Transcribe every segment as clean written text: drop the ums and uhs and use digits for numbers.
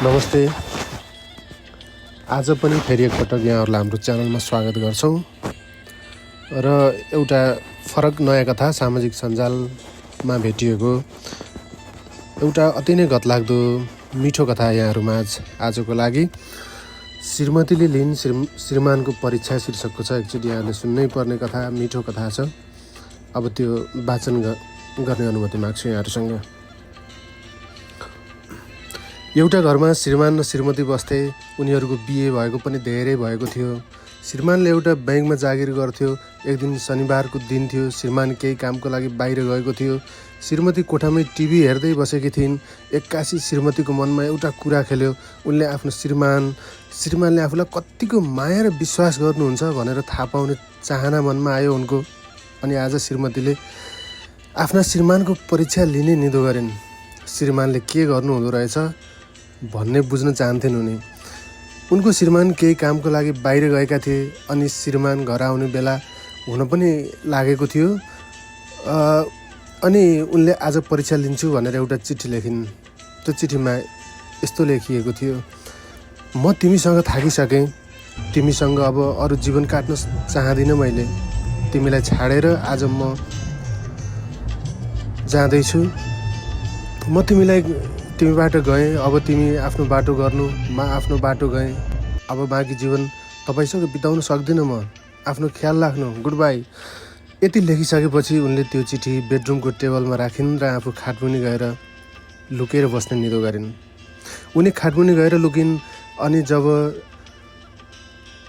नमस्ते। आज पनि फेरि एकपटक यहाँहरूलाई हाम्रो च्यानलमा स्वागत गर्छौँ र एउटा फरक नयाँ कथा सामाजिक सञ्जालमा भेटिएको एउटा अति नै गतलाग्दो मिठो कथा यहाँहरूमाझ आजको लागि। श्रीमतीले लिइन् श्रीमानको परीक्षा शीर्षकको छ। एकचोटि यहाँले सुन्नै पर्ने कथा, मिठो कथा छ। अब त्यो वाचन गर्ने अनुमति माग्छु यहाँहरूसँग। एउटा घरमा श्रीमान र श्रीमती बस्थे। उनीहरूको बिहे भएको पनि धेरै भएको थियो। श्रीमानले एउटा ब्याङ्कमा जागिर गर्थ्यो। एक दिन शनिबारको दिन थियो। श्रीमान केही कामको लागि बाहिर गएको थियो। श्रीमती कोठामै टिभी हेर्दै बसेकी थिइन्। एक्कासी श्रीमतीको मनमा एउटा कुरा खेल्यो। उनले आफ्नो श्रीमानले आफूलाई कतिको माया र विश्वास गर्नुहुन्छ भनेर थाहा पाउने चाहना मनमा आयो उनको। अनि आज श्रीमतीले आफ्ना श्रीमानको परीक्षा लिने निधो गरिन्। श्रीमानले के गर्नुहुँदो रहेछ भन्ने बुझ्न चाहन्थिन् उनी। उनको श्रीमान केही कामको लागि बाहिर गएका थिए अनि श्रीमान घर आउने बेला हुन पनि लागेको थियो। अनि उनले आज परीक्षा लिन्छु भनेर एउटा चिठी लेखिन्। त्यो चिठीमा यस्तो लेखिएको थियो, म तिमीसँग थाकिसकेँ। तिमीसँग अब अरू जीवन काट्न चाहदिनँ। मैले तिमीलाई छाडेर आज म जाँदैछु। म तिमीबाट गएँ। अब तिमी आफ्नो बाटो गर्नु, म आफ्नो बाटो गएँ। अब बाँकी जीवन तपाईँसँग बिताउन सक्दिनँ म। आफ्नो ख्याल राख्नु। Good by. यति लेखिसकेपछि उनले त्यो चिठी बेडरुमको टेबलमा राखिन् र आफू खाटमुनि गएर लुकेर बस्ने निधो गरिन्। उनी खाटमुनि गएर लुकिन्। अनि जब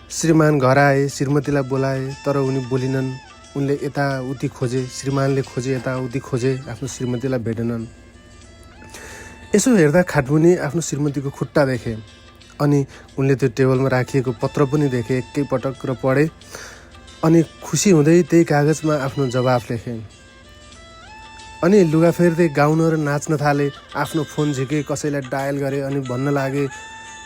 श्रीमान घर आए, श्रीमतीलाई बोलाए, तर उनी बोलिनन्। उनले यताउति खोजे, श्रीमानले खोजे, यताउति खोजे, आफ्नो श्रीमतीलाई भेटेनन्। यसो हेर्दा खाटमुनि आफ्नो श्रीमतीको खुट्टा देखे। अनि उनले त्यो टेबलमा राखिएको पत्र पनि देखे एकैपटक र पढे। अनि खुसी हुँदै त्यही कागजमा आफ्नो जवाफ लेखे। अनि लुगा फेर्दै गाउन र नाच्न थाले। आफ्नो फोन झिके, कसैलाई डायल गरे अनि भन्न लागे,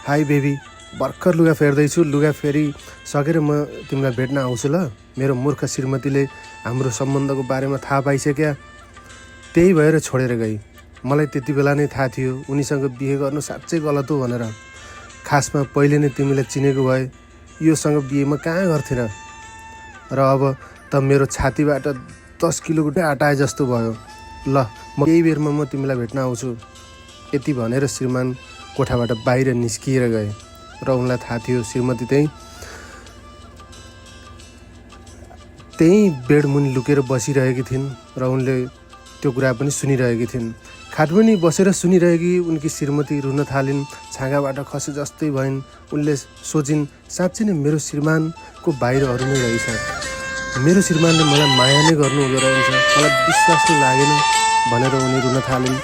हाई बेबी, भर्खर लुगा फेर्दैछु। लुगा फेरि सकेर म तिमीलाई भेट्न आउँछु ल। मेरो मूर्ख श्रीमतीले हाम्रो सम्बन्धको बारेमा थाहा पाइसक्या। त्यही भएर छोडेर गई। मलाई त्यति बेला नै थाहा थियो उनीसँग बिहे गर्नु साँच्चै गलत हो भनेर। खासमा पहिले नै तिमीलाई चिनेको भए योसँग बिहे म कहाँ गर्थेँ र अब त मेरो छातीबाट 10 किलोको आटाए जस्तो भयो। ल, म यही बेरमा म तिमीलाई भेट्न आउँछु। यति भनेर श्रीमान कोठाबाट बाहिर निस्किएर गए र उनलाई थाहा थियो श्रीमती त्यही बेडमुनि लुकेर बसिरहेकी थिइन् र उनले त्यो कुरा पनि सुनिरहेकी थिइन्। खाटमुनि बसेर सुनिरहेकी उनकी श्रीमती रुन थालिन्। छाँगाबाट खसे जस्तै भइन्। उनले सोचिन्, साँच्चै नै मेरो श्रीमानको बाहिर अरू नै रहेछ। मेरो श्रीमानले मलाई माया नै गर्नु हुँदो रहेछ। मलाई विश्वास नै लागेन भनेर उनी रुन थालिन्।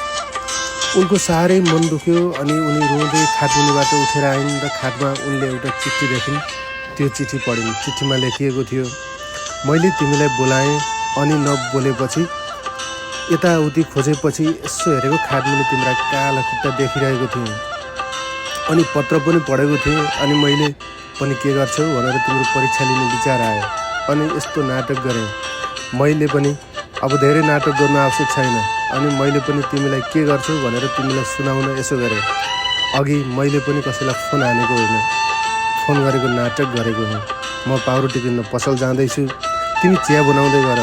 उनको साह्रै मन दुख्यो अनि उनी रुँदै खाटमुनिबाट उठेर आइन् र खाटमा उनले एउटा चिठी लेखिन्। त्यो चिठी पढिन्। चिठीमा लेखिएको थियो, मैले तिमीलाई बोलाएँ अनि नबोलेपछि यताउति खोजेपछि यसो हेरेको खाटमुनि तिम्रा काला खुट्टा देखिरहेको थिएँ। अनि पत्र पनि पढेको थिएँ। अनि मैले पनि के गर्छौ भनेर तिम्रो परीक्षा लिने विचार आयो अनि यस्तो नाटक गरेँ। मैले पनि अब धेरै नाटक गर्नु आवश्यक छैन। अनि मैले पनि तिमीलाई के गर्छौ भनेर तिमीलाई सुनाउन यसो गरेँ। अघि मैले पनि कसैलाई फोन हानेको होइन, फोन गरेको नाटक गरेको हो। म पाउरोटी किन्न पसल जाँदैछु, तिमी चिया बनाउँदै गर।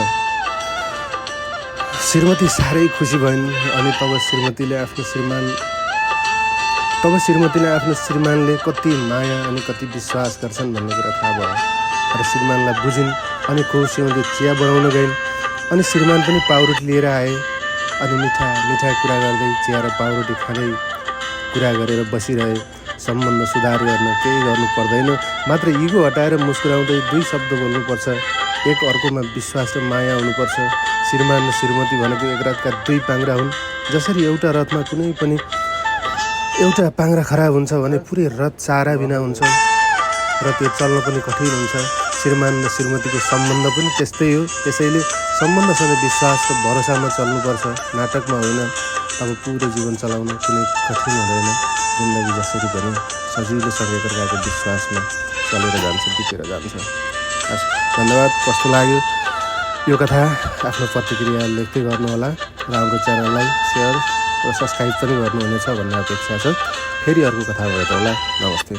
श्रीमती साह्रै खुसी भइन्। अनि तब श्रीमतीले आफ्नो श्रीमानले कति माया अनि कति विश्वास गर्छन् भन्ने कुरा थाहा भयो र श्रीमानलाई बुझिन्। अनि खुसी हुँदै चिया बनाउन गइन्। अनि श्रीमान पनि पाउरोटी लिएर आए। अनि मिठा मिठा कुरा गर्दै चिया र पाउरोटी खाँदै कुरा गरेर बसिरहे। सम्बन्ध सुधार गर्न केही गर्नु पर्दैन, मात्र इगो हटाएर मुस्कुराउँदै 2 शब्द बोल्नुपर्छ। एक अर्कोमा विश्वास र माया हुनुपर्छ। श्रीमान र श्रीमती भनेको एक रथका 2 पाङ्ग्रा हुन्। जसरी एउटा रथमा कुनै पनि एउटा पाङ्ग्रा खराब हुन्छ भने पुरै रथ चारा बिना हुन्छ र त्यो चल्न पनि कठिन हुन्छ। श्रीमान र श्रीमतीको सम्बन्ध पनि त्यस्तै हो। त्यसैले सम्बन्धसँग विश्वास र भरोसामा चल्नुपर्छ, नाटकमा होइन। अब पुरो जीवन चलाउन कुनै कठिन हुँदैन। जिन्दगी जसरी पनि सजिलोसँग एकअर्काको विश्वासमा चलेर जान्छ, बितेर जान्छ। धन्यवाद। कस्तो लाग्यो यो कथा आफ्नो प्रतिक्रिया लेख्दै गर्नुहोला र हाम्रो च्यानललाई सेयर र सब्सक्राइब पनि गर्नुहुनेछ भन्ने अपेक्षा छ। फेरि अर्को कथा भेटौँला। नमस्ते।